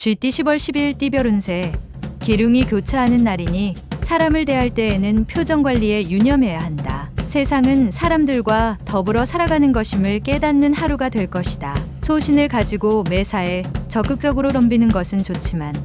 쥐띠 10월 10일 띠별 운세. 기lun이 교차하는 날이니 사람을 대할 때에는 표정 관리에 유념해야 한다. 세상은 사람들과 더불어 살아가는 것임을 깨닫는 하루가 될 것이다. 소신을 가지고 매사에 적극적으로 덤비는 것은 좋지만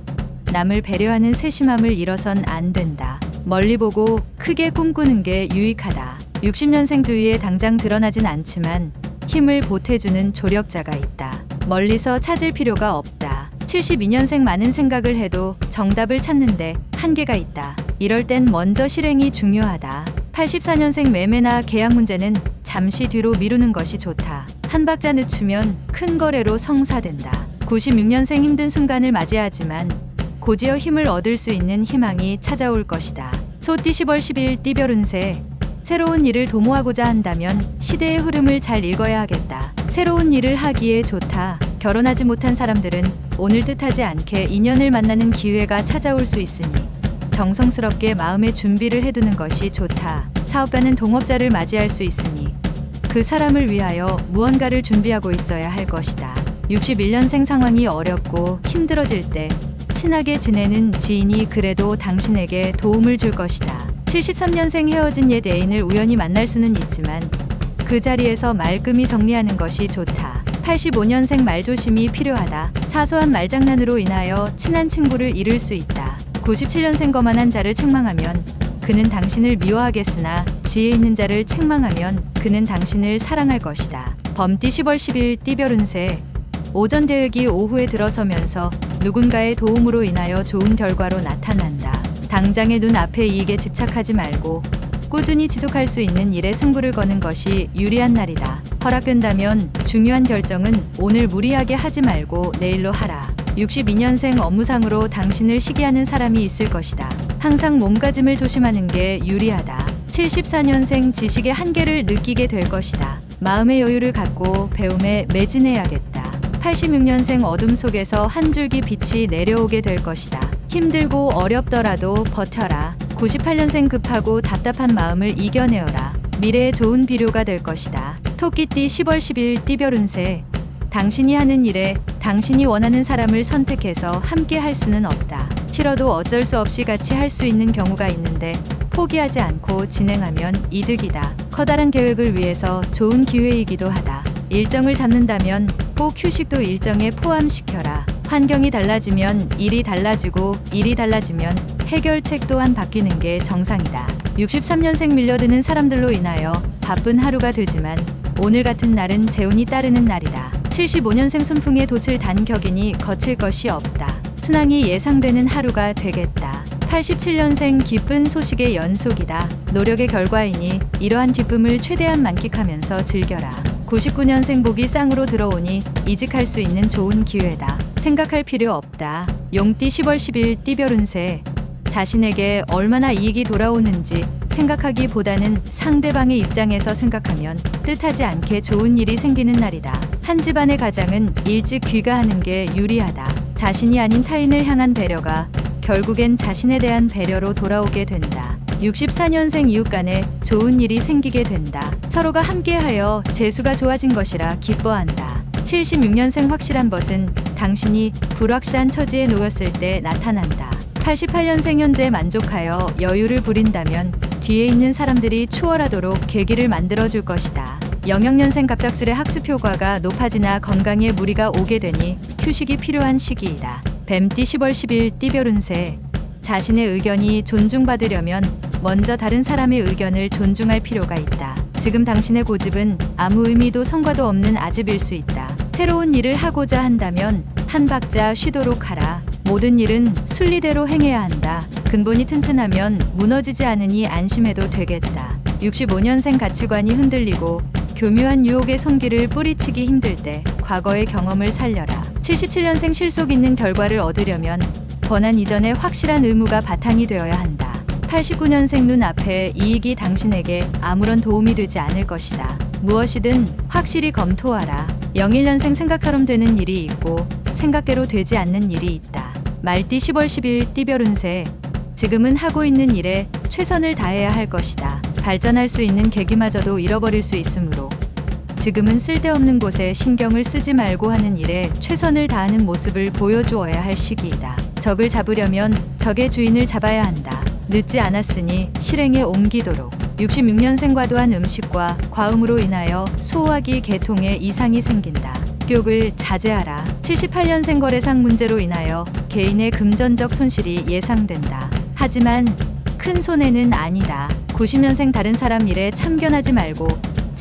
남을 배려하는 세심함을 잃어선 안 된다. 멀리 보고 크게 꿈꾸는 게 유익하다. 60년생 주위에 당장 드러나진 않지만 힘을 보태주는 조력자가 있다. 멀리서 찾을 필요가 없다. 72년생 많은 생각을 해도 정답을 찾는데 한계가 있다. 이럴 땐 먼저 실행이 중요하다. 84년생 매매나 계약 문제는 잠시 뒤로 미루는 것이 좋다. 한 박자 늦추면 큰 거래로 성사된다. 96년생 힘든 순간을 맞이하지만 고지어 힘을 얻을 수 있는 희망이 찾아올 것이다. 소띠 10월 10일 띠별 운세. 새로운 일을 도모하고자 한다면 시대의 흐름을 잘 읽어야 하겠다. 새로운 일을 하기에 좋다. 결혼하지 못한 사람들은 오늘 뜻하지 않게 인연을 만나는 기회가 찾아올 수 있으니 정성스럽게 마음의 준비를 해두는 것이 좋다. 사업가는 동업자를 맞이할 수 있으니 그 사람을 위하여 무언가를 준비하고 있어야 할 것이다. 61년생 상황이 어렵고 힘들어질 때 친하게 지내는 지인이 그래도 당신에게 도움을 줄 것이다. 73년생 헤어진 옛 애인을 우연히 만날 수는 있지만 그 자리에서 말끔히 정리하는 것이 좋다. 85년생 말조심이 필요하다. 사소한 말장난으로 인하여 친한 친구를 잃을 수 있다. 97년생 거만한 자를 책망하면 그는 당신을 미워하겠으나 지혜 있는 자를 책망하면 그는 당신을 사랑할 것이다. 범띠 10월 10일 띠별 운세. 오전 대역이 오후에 들어서면서 누군가의 도움으로 인하여 좋은 결과로 나타난다. 당장의 눈앞의 이익에 집착하지 말고 꾸준히 지속할 수 있는 일에 승부를 거는 것이 유리한 날이다. 허락된다면 중요한 결정은 오늘 무리하게 하지 말고 내일로 하라. 62년생 업무상으로 당신을 시기하는 사람이 있을 것이다. 항상 몸가짐을 조심하는 게 유리하다. 74년생 지식의 한계를 느끼게 될 것이다. 마음의 여유를 갖고 배움에 매진해야겠다. 86년생 어둠 속에서 한 줄기 빛이 내려오게 될 것이다. 힘들고 어렵더라도 버텨라. 98년생 급하고 답답한 마음을 이겨내어라. 미래에 좋은 비료가 될 것이다. 토끼띠 10월 10일 띠별 운세. 당신이 하는 일에 당신이 원하는 사람을 선택해서 함께 할 수는 없다. 싫어도 어쩔 수 없이 같이 할 수 있는 경우가 있는데 포기하지 않고 진행하면 이득이다. 커다란 계획을 위해서 좋은 기회이기도 하다. 일정을 잡는다면 꼭 휴식도 일정에 포함시켜라. 환경이 달라지면 일이 달라지고 일이 달라지면 해결책 또한 바뀌는 게 정상이다. 63년생 밀려드는 사람들로 인하여 바쁜 하루가 되지만 오늘 같은 날은 재운이 따르는 날이다. 75년생 순풍의 돛을 단 격이니 거칠 것이 없다. 순항이 예상되는 하루가 되겠다. 87년생 기쁜 소식의 연속이다. 노력의 결과이니 이러한 기쁨을 최대한 만끽하면서 즐겨라. 99년생 복이 쌍으로 들어오니 이직할 수 있는 좋은 기회다. 생각할 필요 없다. 용띠 10월 10일 띠별 운세. 자신에게 얼마나 이익이 돌아오는지 생각하기보다는 상대방의 입장에서 생각하면 뜻하지 않게 좋은 일이 생기는 날이다. 한 집안의 가장은 일찍 귀가하는 게 유리하다. 자신이 아닌 타인을 향한 배려가 결국엔 자신에 대한 배려로 돌아오게 된다. 64년생 이웃 간에 좋은 일이 생기게 된다. 서로가 함께하여 재수가 좋아진 것이라 기뻐한다. 76년생 확실한 것은 당신이 불확실한 처지에 놓였을 때 나타난다. 88년생 현재 만족하여 여유를 부린다면 뒤에 있는 사람들이 추월하도록 계기를 만들어줄 것이다. 영역년생 갑작스레 학습 효과가 높아지나 건강에 무리가 오게 되니 휴식이 필요한 시기이다. 뱀띠 10월 10일 띠별 운세. 자신의 의견이 존중받으려면 먼저 다른 사람의 의견을 존중할 필요가 있다. 지금 당신의 고집은 아무 의미도 성과도 없는 아집일 수 있다. 새로운 일을 하고자 한다면 한 박자 쉬도록 하라. 모든 일은 순리대로 행해야 한다. 근본이 튼튼하면 무너지지 않으니 안심해도 되겠다. 65년생 가치관이 흔들리고 교묘한 유혹의 손길을 뿌리치기 힘들 때 과거의 경험을 살려라. 77년생 실속 있는 결과를 얻으려면 권한 이전에 확실한 의무가 바탕이 되어야 한다. 89년생 눈앞에 이익이 당신에게 아무런 도움이 되지 않을 것이다. 무엇이든 확실히 검토하라. 01년생 생각처럼 되는 일이 있고 생각대로 되지 않는 일이 있다. 말띠 10월 10일 띠별 운세. 지금은 하고 있는 일에 최선을 다해야 할 것이다. 발전할 수 있는 계기마저도 잃어버릴 수 있으므로 지금은 쓸데없는 곳에 신경을 쓰지 말고 하는 일에 최선을 다하는 모습을 보여주어야 할 시기이다. 적을 잡으려면 적의 주인을 잡아야 한다. 늦지 않았으니 실행에 옮기도록. 66년생 과도한 음식과 과음으로 인하여 소화기 계통에 이상이 생긴다. 격을 자제하라. 78년생 거래상 문제로 인하여 개인의 금전적 손실이 예상된다. 하지만 큰 손해는 아니다. 90년생 다른 사람 일에 참견하지 말고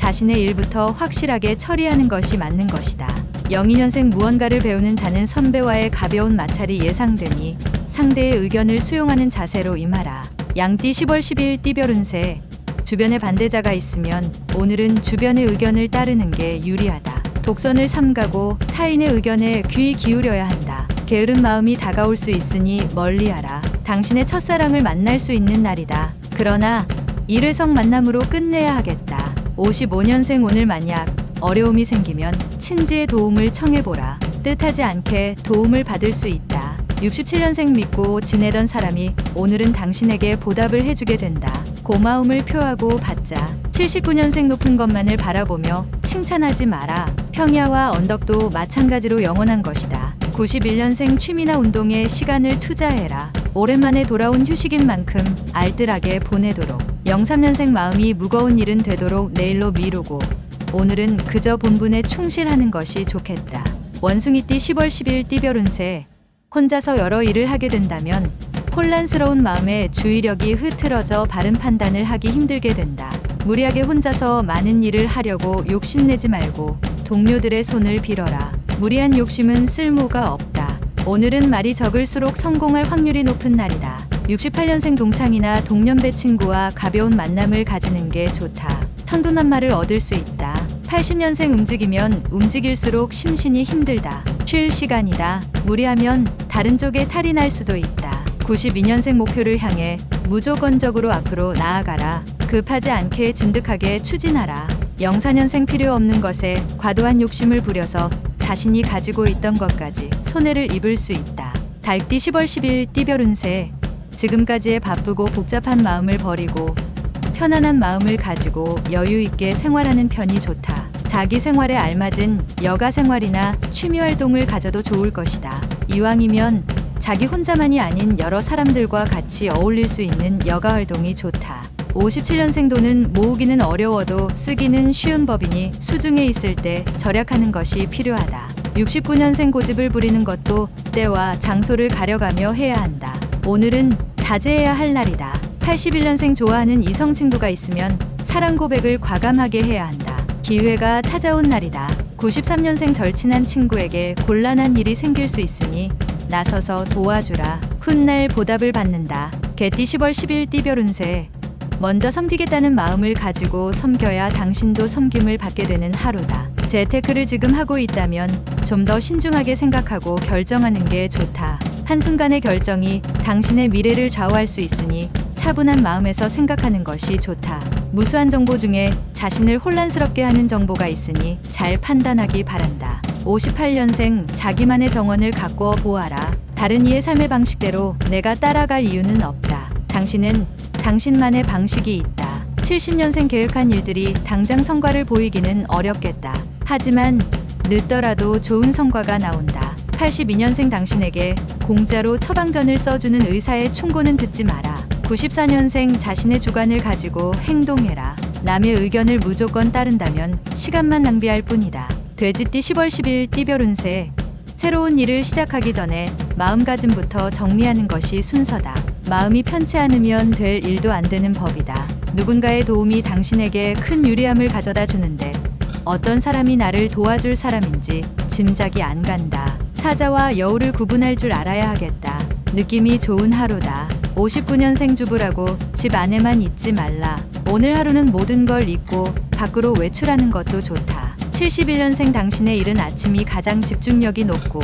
자신의 일부터 확실하게 처리하는 것이 맞는 것이다. 02년생 무언가를 배우는 자는 선배와의 가벼운 마찰이 예상되니 상대의 의견을 수용하는 자세로 임하라. 양띠 10월 10일 띠별 운세. 주변에 반대자가 있으면 오늘은 주변의 의견을 따르는 게 유리하다. 독선을 삼가고 타인의 의견에 귀 기울여야 한다. 게으른 마음이 다가올 수 있으니 멀리하라. 당신의 첫사랑을 만날 수 있는 날이다. 그러나 일회성 만남으로 끝내야 하겠다. 55년생 오늘 만약 어려움이 생기면 친지의 도움을 청해보라. 뜻하지 않게 도움을 받을 수 있다. 67년생 믿고 지내던 사람이 오늘은 당신에게 보답을 해주게 된다. 고마움을 표하고 받자. 79년생 높은 것만을 바라보며 칭찬하지 마라. 평야와 언덕도 마찬가지로 영원한 것이다. 91년생 취미나 운동에 시간을 투자해라. 오랜만에 돌아온 휴식인 만큼 알뜰하게 보내도록. 03년생 마음이 무거운 일은 되도록 내일로 미루고 오늘은 그저 본분에 충실하는 것이 좋겠다. 원숭이띠 10월 10일 띠별 운세. 혼자서 여러 일을 하게 된다면 혼란스러운 마음에 주의력이 흐트러져 바른 판단을 하기 힘들게 된다. 무리하게 혼자서 많은 일을 하려고 욕심내지 말고 동료들의 손을 빌어라. 무리한 욕심은 쓸모가 없다. 오늘은 말이 적을수록 성공할 확률이 높은 날이다. 68년생 동창이나 동년배 친구와 가벼운 만남을 가지는 게 좋다. 천도난말을 얻을 수 있다. 80년생 움직이면 움직일수록 심신이 힘들다. 쉴 시간이다. 무리하면 다른 쪽에 탈이 날 수도 있다. 92년생 목표를 향해 무조건적으로 앞으로 나아가라. 급하지 않게 진득하게 추진하라. 04년생 필요 없는 것에 과도한 욕심을 부려서 자신이 가지고 있던 것까지 손해를 입을 수 있다. 달띠 10월 10일 띠별 운세. 지금까지의 바쁘고 복잡한 마음을 버리고 편안한 마음을 가지고 여유 있게 생활하는 편이 좋다. 자기 생활에 알맞은 여가 생활이나 취미 활동을 가져도 좋을 것이다. 이왕이면 자기 혼자만이 아닌 여러 사람들과 같이 어울릴 수 있는 여가 활동이 좋다. 57년생 돈은 모으기는 어려워도 쓰기는 쉬운 법이니 수중에 있을 때 절약하는 것이 필요하다. 69년생 고집을 부리는 것도 때와 장소를 가려가며 해야 한다. 오늘은 자제해야 할 날이다. 81년생 좋아하는 이성 친구가 있으면 사랑 고백을 과감하게 해야 한다. 기회가 찾아온 날이다. 93년생 절친한 친구에게 곤란한 일이 생길 수 있으니 나서서 도와주라. 훗날 보답을 받는다. 개띠 10월 10일 띠별 운세. 먼저 섬기겠다는 마음을 가지고 섬겨야 당신도 섬김을 받게 되는 하루다. 재테크를 지금 하고 있다면 좀 더 신중하게 생각하고 결정하는 게 좋다. 한순간의 결정이 당신의 미래를 좌우할 수 있으니 차분한 마음에서 생각하는 것이 좋다. 무수한 정보 중에 자신을 혼란스럽게 하는 정보가 있으니 잘 판단하기 바란다. 58년생 자기만의 정원을 가꾸어 보아라. 다른 이의 삶의 방식대로 내가 따라갈 이유는 없다. 당신은 당신만의 방식이 있다. 70년생 계획한 일들이 당장 성과를 보이기는 어렵겠다. 하지만 늦더라도 좋은 성과가 나온다. 82년생 당신에게 공짜로 처방전을 써주는 의사의 충고는 듣지 마라. 94년생 자신의 주관을 가지고 행동해라. 남의 의견을 무조건 따른다면 시간만 낭비할 뿐이다. 돼지띠 10월 10일 띠별 운세. 새로운 일을 시작하기 전에 마음가짐부터 정리하는 것이 순서다. 마음이 편치 않으면 될 일도 안 되는 법이다. 누군가의 도움이 당신에게 큰 유리함을 가져다 주는데 어떤 사람이 나를 도와줄 사람인지 짐작이 안 간다. 사자와 여우를 구분할 줄 알아야 하겠다. 느낌이 좋은 하루다. 59년생 주부라고 집 안에만 있지 말라. 오늘 하루는 모든 걸 잊고 밖으로 외출하는 것도 좋다. 71년생 당신의 이른 아침이 가장 집중력이 높고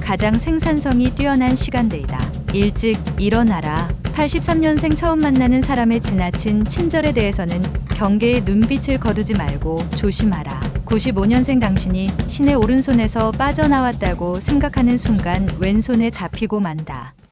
가장 생산성이 뛰어난 시간대이다. 일찍 일어나라. 83년생 처음 만나는 사람의 지나친 친절에 대해서는 경계의 눈빛을 거두지 말고 조심하라. 95년생 당신이 신의 오른손에서 빠져나왔다고 생각하는 순간 왼손에 잡히고 만다.